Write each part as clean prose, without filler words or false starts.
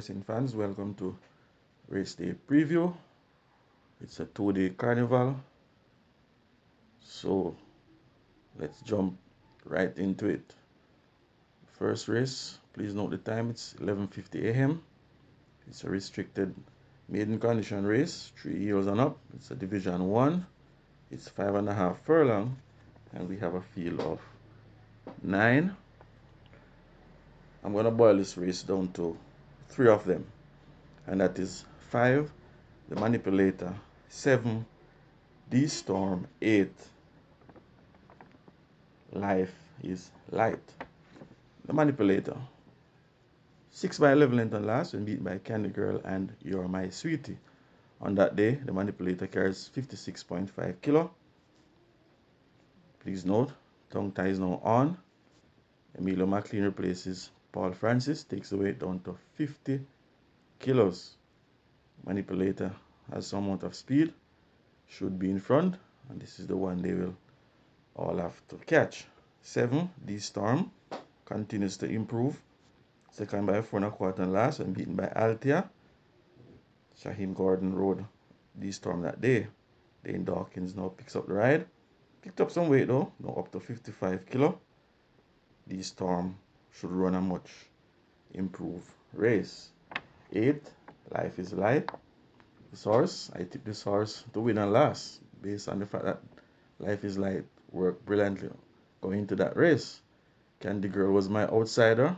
racing fans, welcome to race day preview. It's a 2-day carnival, so let's jump right into it. First race, please note the time, it's 11:50 a.m. It's a restricted maiden condition race, 3 years and up. It's a division 1. It's 5.5 furlong, and we have a field of 9. I'm going to boil this race down to 3 of them, and that is 5, the manipulator, 7, the storm, 8, life is light. The manipulator, 6 by 11 length and last, when beat by Candy Girl and You're My Sweetie. On that day, the manipulator carries 56.5 kilo. Please note, tongue tie is now on. Emilio McLean replaces Paul Francis, takes the weight down to 50 kilos. Manipulator has some amount of speed, should be in front, and this is the one they will all have to catch. 7, the storm, continues to improve. Second by 4.25 and last, and beaten by Althea. Shaheem Gordon rode the storm that day. Dane Dawkins now picks up the ride. Picked up some weight though, now up to 55 kilo. The storm should run a much improved race. 8, life is light. This horse, I tipped this horse to win and last, based on the fact that life is light worked brilliantly going into that race. Candy Girl was my outsider.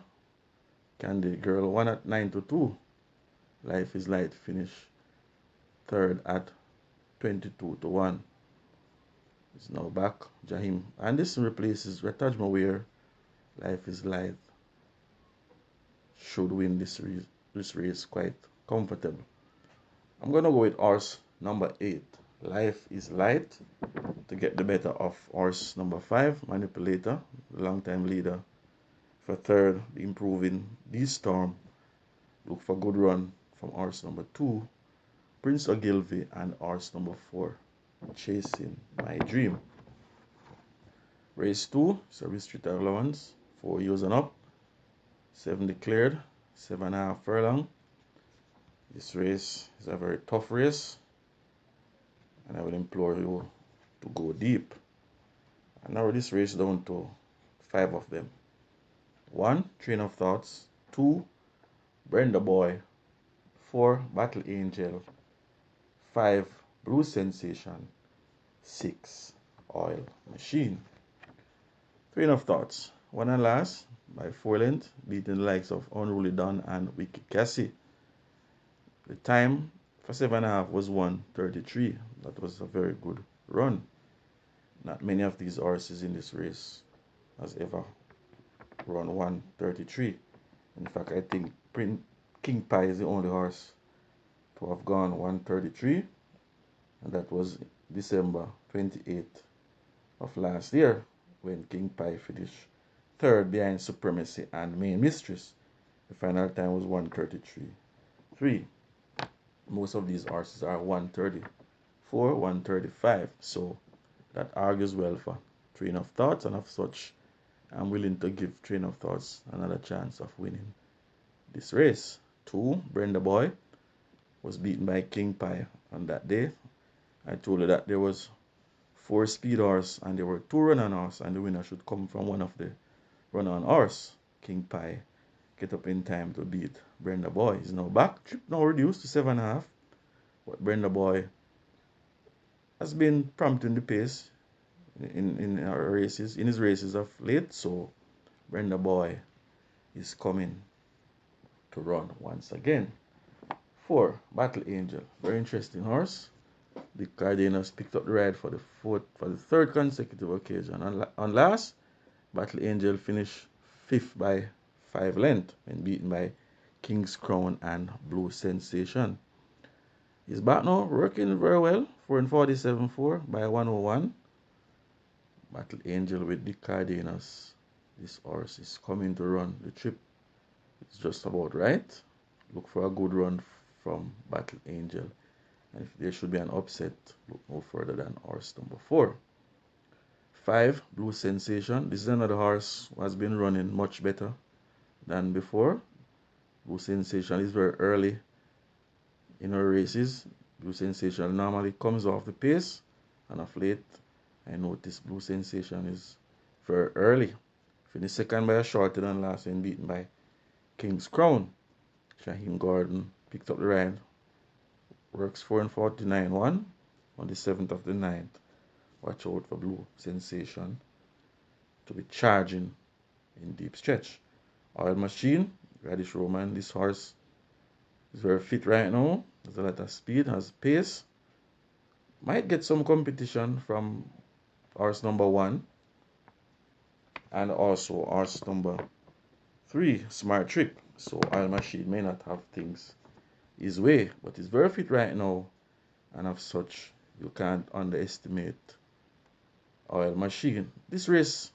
Candy Girl won at 9-2. Life is light finished third at 22-1. It's now back, Jahim. And this replaces Retaj Mawir. Life is light should win this race quite comfortable. I'm going to go with horse number 8. Life is light to get the better of horse number 5, Manipulator, the long-time leader. For third, the improving the storm. Look for good run from horse number 2, Prince Ogilvy, and horse number 4, Chasing My Dream. Race 2, so restricted allowance, 4 years and up. 7 declared, 7.5 furlong. This race is a very tough race, and I will implore you to go deep. I narrow this race down to 5 of them. 1, Train of Thoughts. 2, Brenda Boy. 4, Battle Angel. 5, Blue Sensation. 6, Oil Machine. Train of Thoughts, 1 and last by 4 length, beating the likes of Unruly Dawn and Wicked Cassie. The time for 7.5 was 1:33. That was a very good run. Not many of these horses in this race has ever run 1:33. In fact, I think King Pie is the only horse to have gone 1:33, and that was December 28th of last year, when King Pie finished third behind Supremacy and Main Mistress. The final time was 1:33.3. Most of these horses are 1:34, 1:35, so that argues well for Train of Thoughts, and of such, I'm willing to give Train of Thoughts another chance of winning this race. 2, Brenda Boy was beaten by King Pie on that day. I told you that there was 4 speed horse and there were 2 run-on horse, and the winner should come from one of the run-on horse. King Pie get up in time to beat Brenda Boy. Is now back. Trip now reduced to 7.5. But Brenda Boy has been prompting the pace in our races, in his races of late. So Brenda Boy is coming to run once again. 4, Battle Angel. Very interesting horse. The Cardenas picked up the ride for the third consecutive occasion. On last, Battle Angel finished 5th by 5 length when beaten by King's Crown and Blue Sensation. He's back now, working very well. 4:47.4 by 101. Battle Angel with the Cardenas. This horse is coming to run the trip. It's just about right. Look for a good run from Battle Angel. And if there should be an upset, look no further than horse number 4. 5, Blue Sensation. This is another horse who has been running much better than before. Blue Sensation is very early in our races. Blue Sensation normally comes off the pace, and of late, I noticed Blue Sensation is very early. Finished second by a shorter than last and beaten by King's Crown. Shaheen Gordon picked up the ride. Works 4 and 49-1 on the 7th of the 9th. Watch out for Blue Sensation to be charging in deep stretch. Oil Machine, Radish Roman. This horse is very fit right now. Has a lot of speed, has pace. Might get some competition from horse number 1 and also horse number 3, Smart Trick. So Oil Machine may not have things his way, but he's very fit right now, and as such, you can't underestimate Oil Machine. This race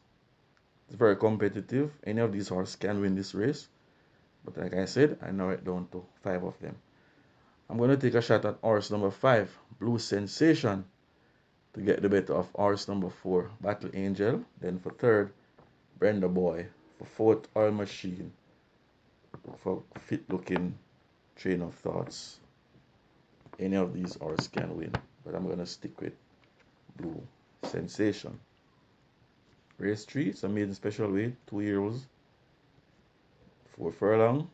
is very competitive. Any of these horses can win this race, but like I said, I narrow it down to 5 of them. I'm going to take a shot at horse number 5, Blue Sensation, to get the better of horse number 4, Battle Angel. Then for third, Brenda Boy. For fourth, Oil Machine. For fit looking train of thoughts, any of these horses can win, but I'm going to stick with Blue Sensation. Race 3, it's a maiden special weight, 2 years, 4 furlong,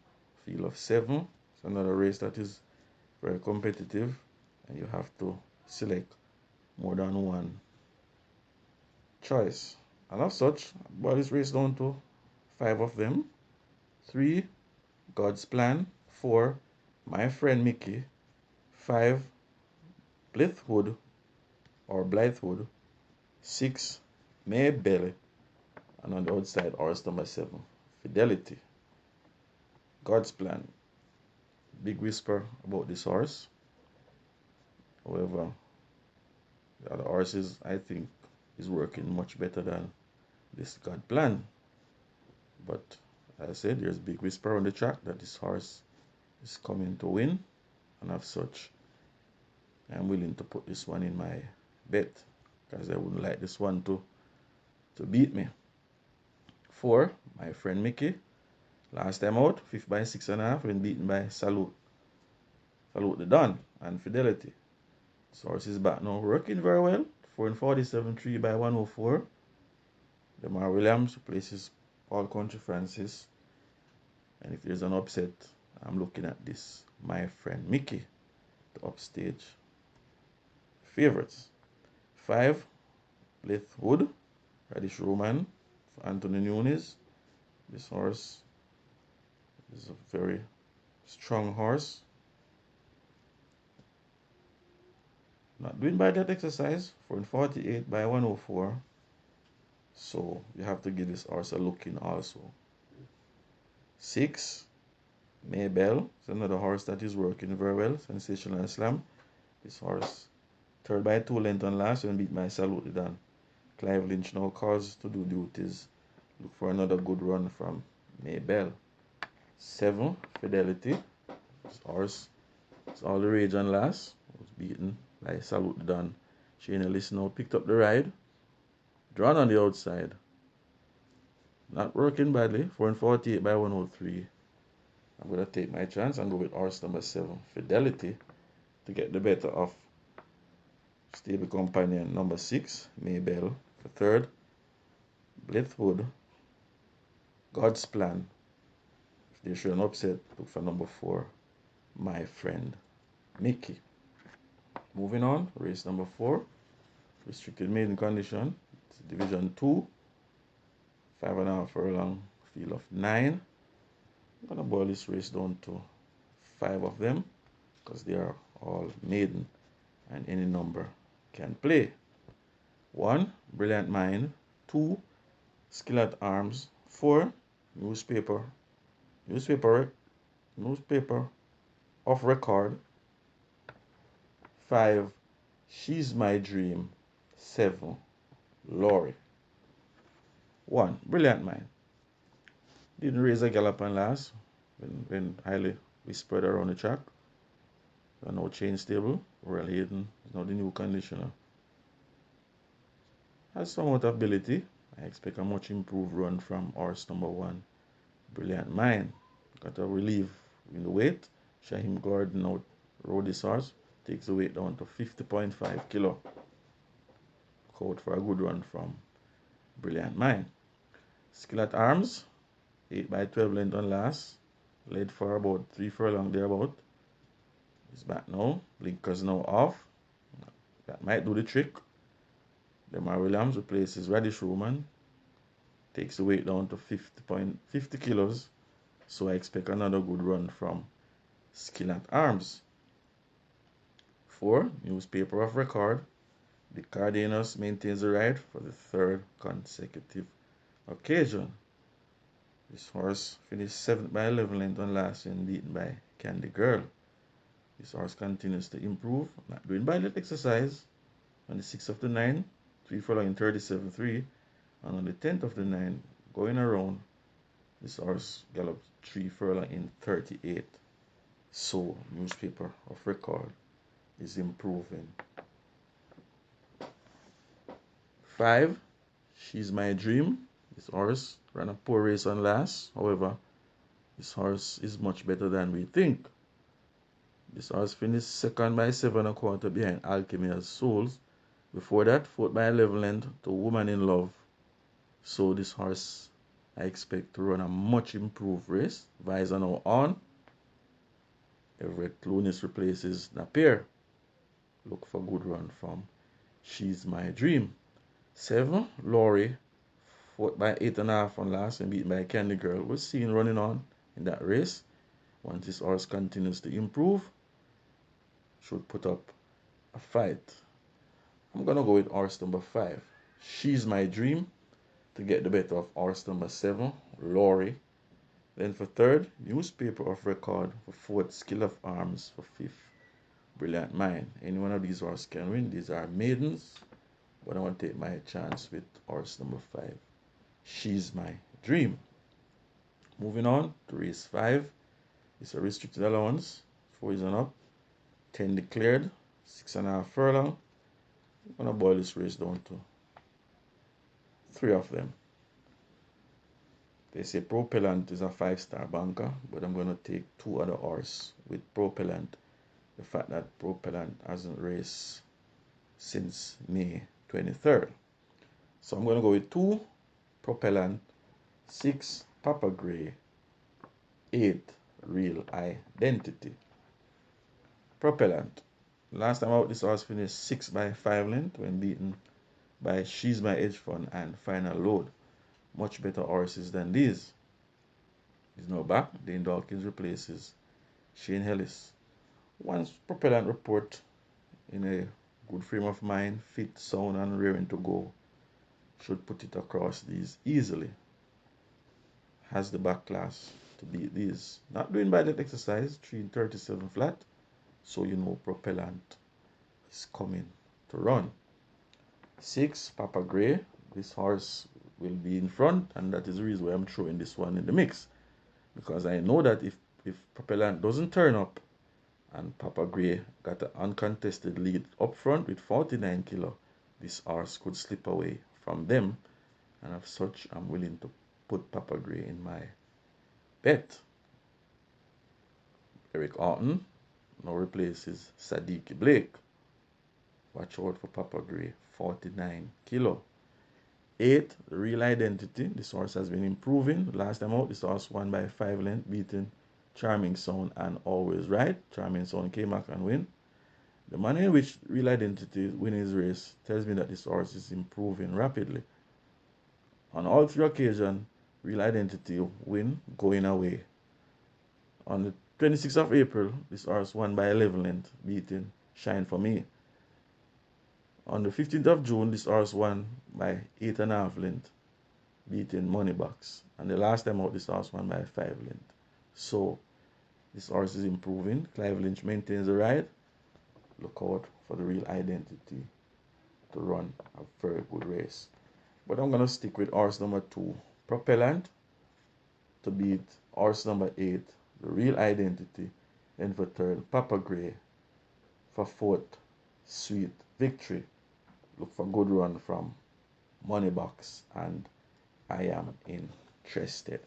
field of 7. It's another race that is very competitive, and you have to select more than one choice. And as such, I boil this race down to 5 of them. 3, God's Plan. 4, My Friend Mickey. 5, Blithwood or Blythewood. 6, Maybelle. And on the outside, horse number 7, Fidelity. God's Plan. Big whisper about this horse. However, the other horses, I think, is working much better than this God Plan. But as I said, there's big whisper on the track that this horse is coming to win, and as such, I'm willing to put this one in my bet, because I wouldn't like this one to beat me. 4, My Friend Mickey. Last time out, 5th by 6.5, when beaten by Salute the Don and Fidelity. This horse is back now, working very well. 4 and 47, 3 by 104. Demar Williams replaces Paul Country Francis. And if there's an upset, I'm looking at this My Friend Mickey, the upstage favorites. 5, Blithwood, Radish Roman for Anthony Nunes. This horse is a very strong horse. Not doing by that exercise, 4 and 48 by 104. So you have to give this horse a look in also. 6, Maybelle. It's another horse that is working very well. Sensational Slam. This horse, 3rd by 2 length on last and beat by Salute the Don. Clive Lynch now calls to do duties. Look for another good run from Maybelle. 7, Fidelity. This horse is all the rage on last. Was beaten by Salute the Don. Shane Ellis now picked up the ride. Drawn on the outside. Not working badly. 4 and 48 by 103. I'm going to take my chance and go with horse number 7, Fidelity, to get the better of stable companion number 6, Maybelle. For third, Blithwood, God's Plan. If they show an upset, look for number 4, My Friend Mickey. Moving on, race number 4, restricted maiden condition. It's Division 2, 5.5 furlong, field of 9. I'm going to boil this race down to 5 of them, because they are all maiden and any number can play. 1, Brilliant Mind. 2, Skill at Arms. 4, Newspaper of Record. 5, She's My Dream. 7, Laurie. 1, Brilliant Mind. Didn't raise a gallop on last when highly whispered around the track. No change stable. Royal Hayden is now the new conditioner. Has somewhat of ability. I expect a much improved run from horse number 1, Brilliant Mind. Got to relieve in the weight. Shaheem Gordon out rode this horse, takes the weight down to 50.5 kilo. Out for a good run from Brilliant Mind. Skill at Arms, 8 by 12 length on last, led for about 3 furlong thereabout. He's back now, blinkers now off. That might do the trick. Demar Williams replaces Radish Roman, takes the weight down to 50 kilos. So I expect another good run from Skill at Arms. 4. Newspaper of Record. The Cardenas maintains the ride for the 3rd consecutive occasion. This horse finished 7th by 11 length on last and beaten by Candy Girl. This horse continues to improve, not doing bad at exercise. On the 6th of the 9th, 3 furlong in 37.3, and on the 10th of the 9th, going around, this horse galloped 3 furlong in 38. So, Newspaper of Record is improving. 5. She's My Dream. This horse ran a poor race on last. However, this horse is much better than we think. This horse finished 2nd by 7.25 behind Alchemy's Souls. Before that, 4th by 11 length to Woman in Love. So this horse, I expect to run a much improved race. Visor now on. Everett Lunis replaces Napier. Look for good run from She's My Dream. 7. Laurie, 4th by 8.5 on last and beaten by Candy Girl, was seen running on in that race. Once this horse continues to improve, should put up a fight. I'm going to go with horse number 5. She's My Dream to get the better of horse number 7, Laurie. Then for 3rd, Newspaper of Record. For 4th, Skill of Arms. For 5th, Brilliant Mind. Any one of these horses can win. These are maidens, but I want to take my chance with horse number 5. She's My Dream. Moving on to race 5. It's a restricted allowance. 4 is on up. 10 declared. 6.5 furlong. I'm going to boil this race down to 3 of them. They say Propellant is a 5-star banker, but I'm going to take 2 other horses with Propellant. The fact that Propellant hasn't raced since May 23rd. So I'm going to go with 2 Propellant, 6 Papa Gray, 8 Real Identity. Propellant. Last time out, this horse finished 6 by 5 length when beaten by She's My Edge Fund and Final Load. Much better horses than these. He's now back. Dane Dawkins replaces Shane Ellis. Once Propellant report in a good frame of mind, fit, sound, and raring to go, should put it across these easily. Has the back class to beat these. Not doing bad at exercise, 3:37 flat. So you know Propellant is coming to run. 6, Papa Gray. This horse will be in front, and that is the reason why I'm throwing this one in the mix. Because I know that if Propellant doesn't turn up, and Papa Gray got an uncontested lead up front with 49 kilo, this horse could slip away from them, and as such, I'm willing to put Papa Gray in my bet. Eric Orton now replaces Sadiq Blake. Watch out for Papa Gray, 49 kilo. 8, Real Identity. This horse has been improving. Last time out, this horse won by 5 lengths, beating Charming Sound and Always Right. Charming Sound came back and win. The manner in which Real Identity win his race tells me that this horse is improving rapidly. On all 3 occasions, Real Identity win going away. On the 26th of April, this horse won by 11 lengths, beating Shine For Me. On the 15th of June, this horse won by 8.5 lengths, beating Moneybox. And the last time out, this horse won by 5 lengths. So, this horse is improving. Clive Lynch maintains the ride. Look out for the Real Identity to run a very good race. But I'm going to stick with horse number 2, Propellant, to beat horse number 8, the Real Identity. And for 3rd, Papa Gray. For 4th, Sweet Victory. Look for good run from Moneybox and I Am Interested.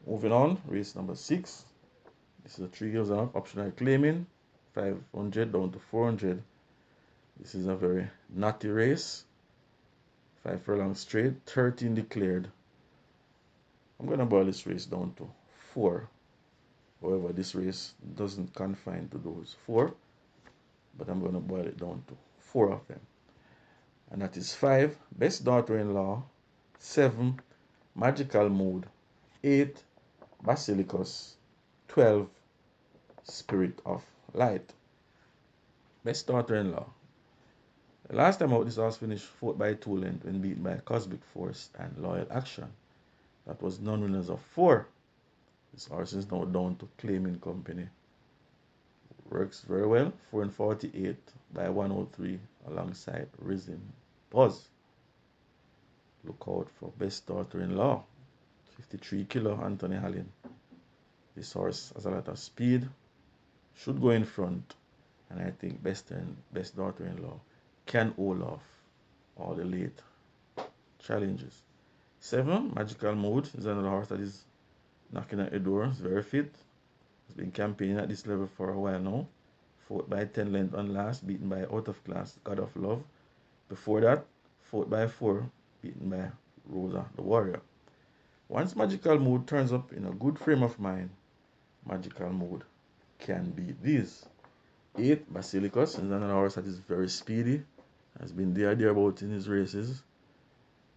Moving on, race number 6. This is a 3 years and up. Optional claiming 500 down to 400. This is a very knotty race. 5 furlong straight, 13 declared. I'm going to boil this race down to 4. However, this race doesn't confine to those 4, but I'm going to boil it down to 4 of them. And that is 5, best daughter-in-law, 7, magical mood, 8, basilicus, 12, spirit of light. Best daughter-in-law. The last time out, this horse finished 4th by 2 length when beaten by Cosmic Force and Loyal Action. That was non-winners of 4. This horse is now down to claiming company. Works very well. 4 and 48 by 103 alongside Risen Buzz. Look out for best daughter-in-law. 53 kilo Anthony Hallin. This horse has a lot of speed. Should go in front. And I think best daughter-in-law can hold off all the late challenges. 7, Magical Mood is another horse that is knocking at the door. It's very fit. Has been campaigning at this level for a while now. 4th by 10 length on last, beaten by Out of Class, God of Love. Before that, 4th by 4, beaten by Rosa the Warrior. Once Magical Mood turns up in a good frame of mind, Magical Mood can beat these. 8, Basilicus is another horse that is very speedy. Has been thereabout in his races.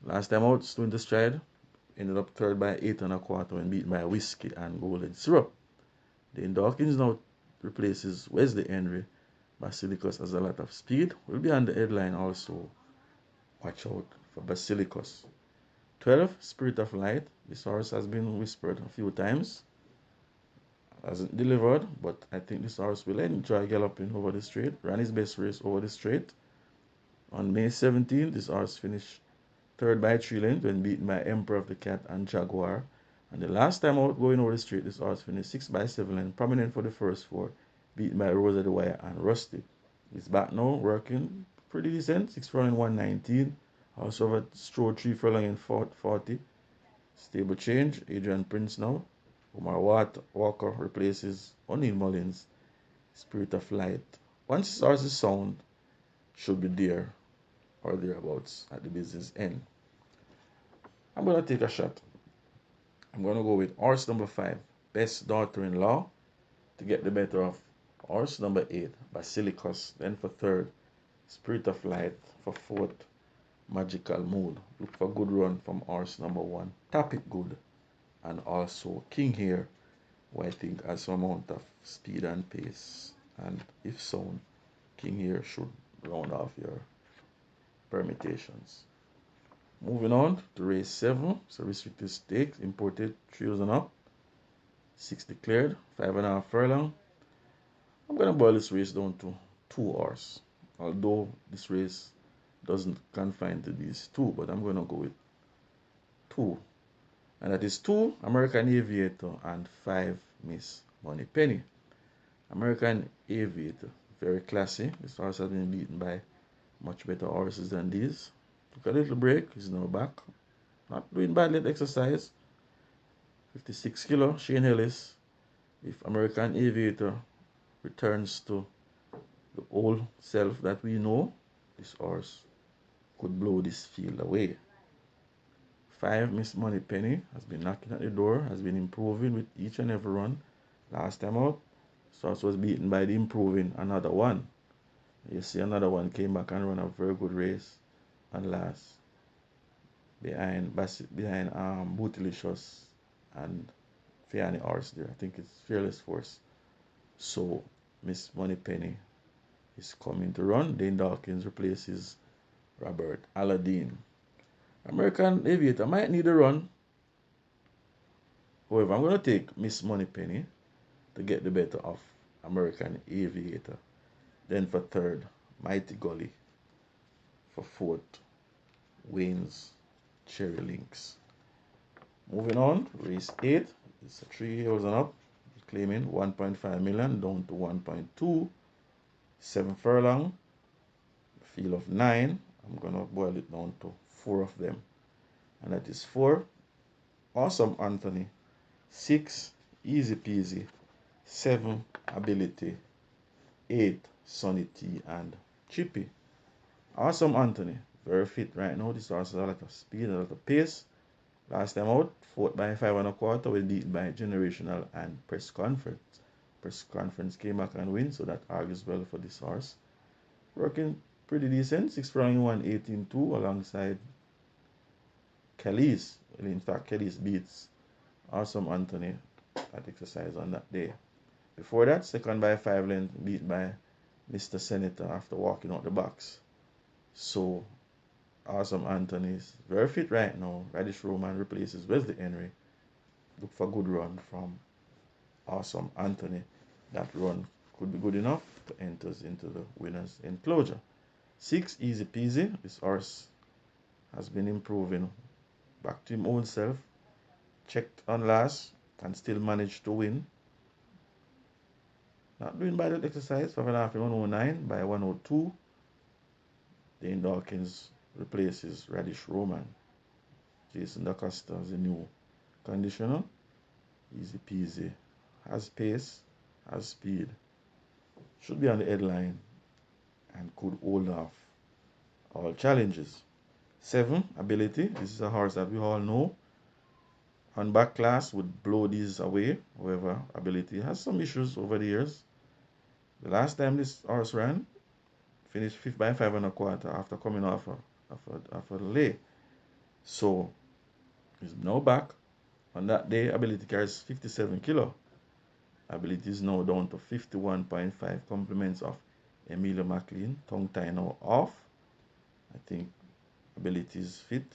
Last time out, stood in the stride. Ended up 3rd by 8 1/4 when beaten by Whiskey and Golden Syrup. Dane Dawkins now replaces Wesley Henry. Basilicus has a lot of speed. Will be on the headline also. Watch out for Basilicus. 12, Spirit of Light. This horse has been whispered a few times. Hasn't delivered, but I think this horse will enjoy galloping over the straight. Ran his best race over the straight. On May 17th, this horse finished 3rd by 3 length when beaten by Emperor of the Cat and Jaguar. And the last time out going over the straight, this horse finished 6 by 7 length, prominent for the first 4, beaten by Rosa the Wire and Rusty. He's back now, working pretty decent, 6 furlong in 119. Also over Stroll 3 furlong in 40. Stable change, Adrian Prince now. Omar Walker replaces O'Neill Mullins. Spirit of Light. Once this horse is sound, should be there or thereabouts at the business end. I'm going to take a shot. I'm going to go with horse number 5, best daughter-in-law, to get the better of horse number 8, Basilicus. Then for 3rd, Spirit of Light. For 4th, Magical Mood. Look for good run from horse number 1, Tap It Good. And also King Here, who I think has some amount of speed and pace. And if sound, King Here should round off your permutations. Moving on to race 7. So restricted stakes, imported 3 years and up. 6 declared, 5.5 furlong. I'm going to boil this race down to 2 horse. Although this race doesn't confine to these 2, but I'm going to go with 2. And that is 2, American Aviator, and 5, Miss Moneypenny. American Aviator, very classy. This horse has been beaten by much better horses than these. Took a little break, he's now back. Not doing badly at exercise. 56 kilo, Shane Ellis. If American Aviator returns to the old self that we know, this horse could blow this field away. 5, Miss Moneypenny has been knocking at the door, has been improving with each and every run. Last time out, this horse was beaten by the improving another one. You see another one came back and run a very good race. And last, behind Bootylicious and Fiani horse there. I think it's Fearless Force. So Miss Moneypenny is coming to run. Dane Dawkins replaces Robert Aladdin. American Aviator might need a run. However, I'm going to take Miss Moneypenny to get the better of American Aviator. Then for 3rd, Mighty Gully. For 4th, Wayne's Cherry Links. Moving on, race 8. It's a 3 years and up. Claiming 1.5 million down to 1.2. 7 furlong. Field of 9. I'm going to boil it down to 4 of them. And that is 4, Awesome Anthony. 6, Easy Peasy. 7, ability. 8, Sonity and Chippy. Awesome Anthony, very fit right now. This horse has a lot of speed, a lot of pace. Last time out, 4th by 5 1/4, we beat by Generational and Press Conference. Press Conference came back and win, so that argues well for this horse. Working pretty decent, 6 Furlong 1 18-2 alongside Kelly's. Well, in fact, Kelly's beats Awesome Anthony at exercise on that day. Before that, 2nd by 5 length, beat by Mr. Senator after walking out the box. So, Awesome Anthony is very fit right now. Radish Roman replaces Wesley Henry. Look for good run from Awesome Anthony. That run could be good enough to enter into the winner's enclosure. 6, Easy Peasy. This horse has been improving back to his own self. Checked on last and still managed to win. Not doing bad at exercise. 5.5 in 109 by 102. Dane Dawkins replaces Radish Roman. Jason DaCosta is a new conditioner. Easy Peasy. Has pace, has speed. Should be on the headline and could hold off all challenges. 7, Ability. This is a horse that we all know. On back class would blow these away. However, Ability has some issues over the years. The last time this horse ran, finished 5th by 5 1/4 after coming off a lay. So, he's now back. On that day, Ability carries 57 kilo. Ability is now down to 51.5 compliments of Emilio McLean. Tongue tie now off. I think Ability is fit.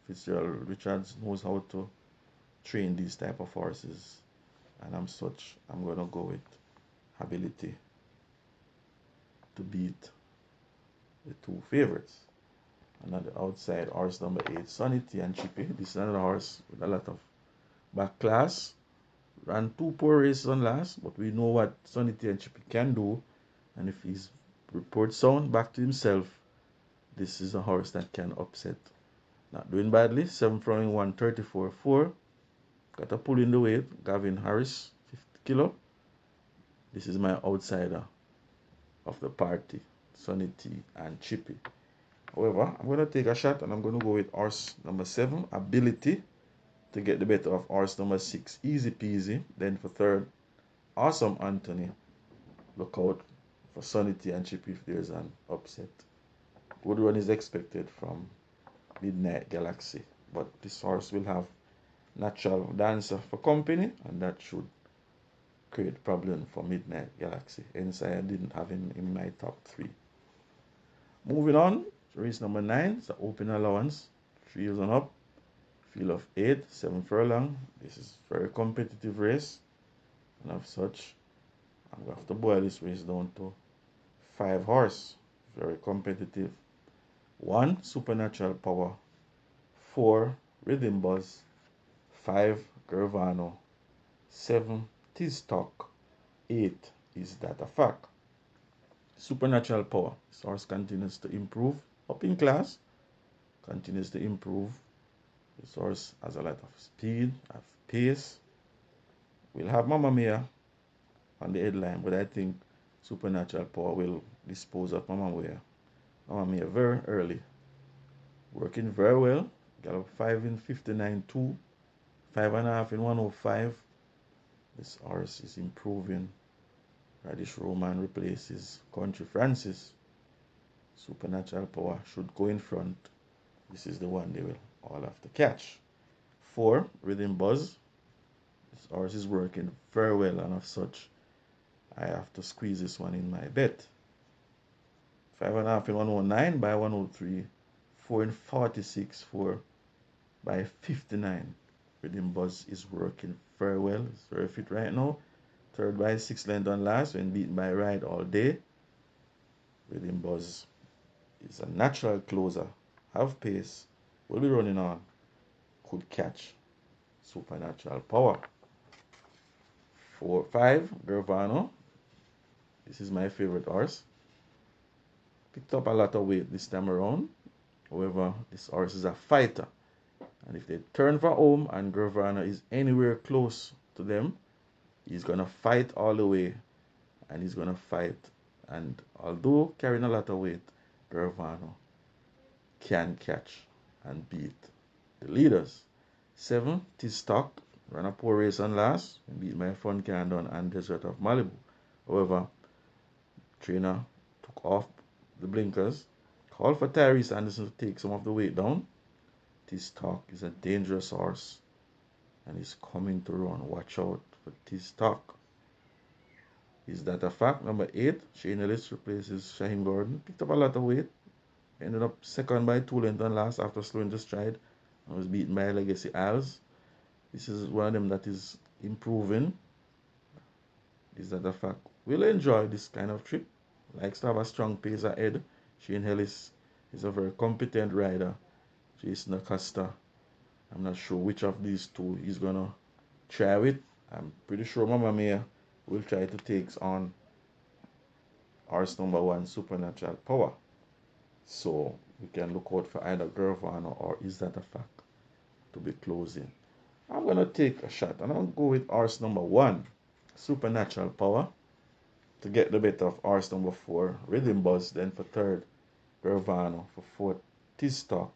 Fitzgerald Richards knows how to train these type of horses. And I'm going to go with Ability to beat the 2 favorites. And on the outside, horse number 8, Sonity and Chippy. This is another horse with a lot of back class. Ran 2 poor races on last, but we know what Sonity and Chippy can do. And if his report sound back to himself, this is a horse that can upset. Not doing badly. 7 Furlong 134.4. Got a pull in the weight. Gavin Harris, 50 kilo. This is my outsider of the party, Sonity and Chippy. However, I'm going to take a shot and I'm going to go with horse number 7, Ability, to get the better of horse number 6, Easy Peasy. Then for 3rd, Awesome Anthony. Look out for Sonity and Chippy if there's an upset. Good run is expected from Midnight Galaxy, but this horse will have Natural Dancer for company, and that should create problem for Midnight Galaxy. Hence, I didn't have him in my top 3. Moving on, race number 9, it's the open allowance, 3 years and up, field of 8, 7 Furlong. This is a very competitive race, and as such, I'm going to have to boil this race down to 5 horse, very competitive. 1, Supernatural Power. 4, Rhythm Buzz. 5, Gervano. 7, T-Stock. 8, Is That a Fact? Supernatural Power. This horse continues to improve. Up in class. Continues to improve. This horse has a lot of speed, of pace. We'll have Mamma Mia on the headline, but I think Supernatural Power will dispose of Mamma Mia very early. Working very well. Gallop 5 in 59.2. 5.5 in 105. This horse is improving. Radish Roman replaces Country Francis. Supernatural Power should go in front. This is the one they will all have to catch. 4, Rhythm Buzz. This horse is working very well, and as such, I have to squeeze this one in my bet. 5.5 in 109 by 103. 4 in 46. 4 by 59. Rhythm Buzz is working very well. It's very fit right now. 3rd by 6 length on last when beaten by Ride All Day. Rhythm Buzz is a natural closer. Have pace. Will be running on. Could catch Supernatural Power. 4, 5, Gervano. This is my favorite horse. Picked up a lot of weight this time around. However, this horse is a fighter. And if they turn for home and Gervano is anywhere close to them, He's going to fight all the way, and he's going to fight. And although carrying a lot of weight, Gervano can catch and beat the leaders. 7, T-Stock ran a poor race on last and beat my Fun Candon and Desert of Malibu. However, trainer took off the blinkers, called for Tyrese Anderson to take some of the weight down. T-Stock is a dangerous horse and he's coming to run. Watch out for T-Stock. Is that a fact? Number 8, Shane Ellis replaces Shaheem Gordon. Picked up a lot of weight. Ended up second by 2 lengths on last after slowing to stride. And was beaten by Legacy Isles. This is one of them that is improving. Is that a fact? We'll enjoy this kind of trip. Likes to have a strong pace ahead. Shane Ellis is a very competent rider. Jason Acosta, I'm not sure which of these two he's gonna try with. I'm pretty sure Mama Mia will try to take on horse number 1, Supernatural Power. So we can look out for either Gervano or Is That a Fact to be closing. I'm gonna take a shot and I'll go with horse number 1, Supernatural Power, to get the better of horse number 4, Rhythm Buzz. Then for 3rd, Gervano. For 4th, T-Stock.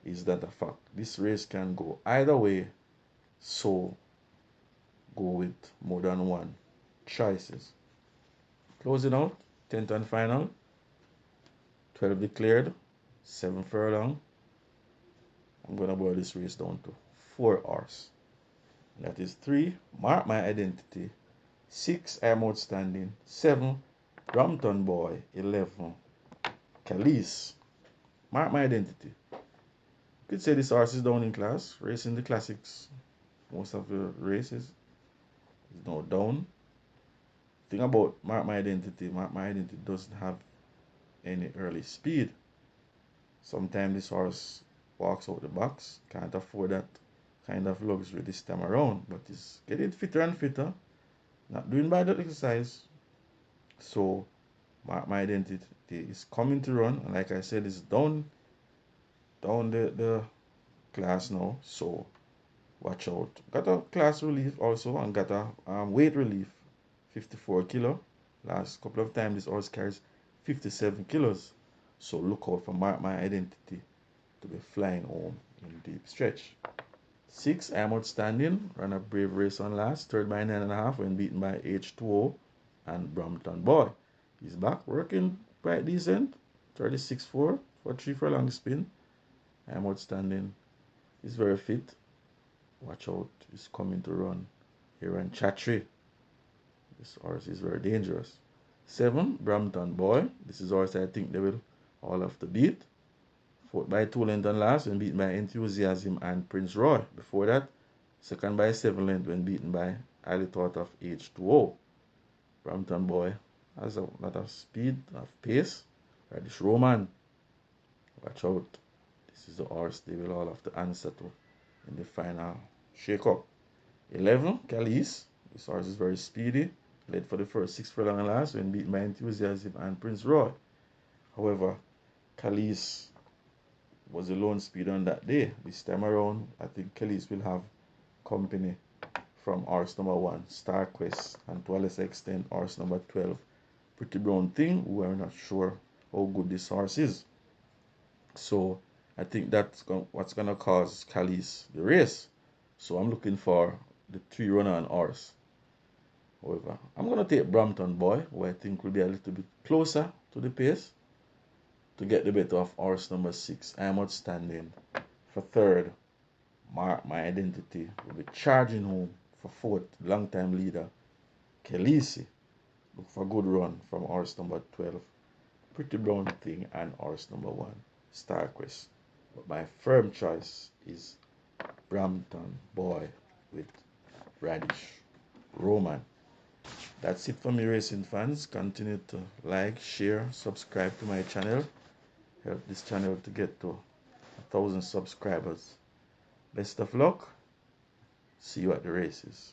Is That a Fact? This race can go either way, so go with more than one choices. Closing out, 10th and final, 12 declared, 7 furlong. I'm going to boil this race down to 4 hours. That is 3, Mark My Identity, 6, I'm Outstanding, 7, Brompton Boy, 11, Calise. Mark My Identity. You could say this horse is down in class, racing the classics. Most of the races is now down. Thing about Mark My Identity doesn't have any early speed. Sometimes this horse walks out the box, can't afford that kind of luxury this time around, but he's getting fitter and fitter, not doing bad at exercise. So Mark My Identity is coming to run, and like I said, it's down the class now, so watch out. Got a class relief also, and got a weight relief, 54 kilo. Last couple of times this horse carries 57 kilos, so look out for Mark My Identity to be flying home in deep stretch. 6, I'm Outstanding, ran a brave race on last, 3rd by 9.5 when beaten by H2O and Brompton Boy. He's back working quite decent, 36.4 for 3 furlong spin. I'm Outstanding is very fit. Watch out, he's coming to run here on Chatry. This horse is very dangerous. 7, Brompton Boy. This is horse I think they will all have to beat. 4th by 2 lengths on last when beaten by Enthusiasm and Prince Roy. Before that, 2nd by 7 lengths when beaten by Highly Thought of H2O. Brompton Boy has a lot of speed, of pace. Radish Roman. Watch out. This is the horse they will all have to answer to in the final shake-up. 11, Calise. This horse is very speedy. Led for the first 6 furlong and last when beaten by Enthusiasm and Prince Roy. However, Calise was a lone speed on that day. This time around, I think Calise will have company from horse number 1, Star Quest, and to a lesser extent, horse number 12, Pretty Brown Thing, who are not sure how good this horse is. So I think that's what's going to cause Calise the race. So I'm looking for the 3 runner and horse. However, I'm going to take Brompton Boy, who I think will be a little bit closer to the pace, to get the better of horse number 6, I'm Outstanding. For 3rd, Mark My Identity will be charging home. For 4th, long-time leader, Kelisi. Look for a good run from horse number 12, Pretty Brown Thing, and horse number 1, Star Quest. But my firm choice is Brompton Boy with Radish Roman. That's it for me, racing fans. Continue to like, share, subscribe to my channel. Help this channel to get to 1,000 subscribers. Best of luck. See you at the races.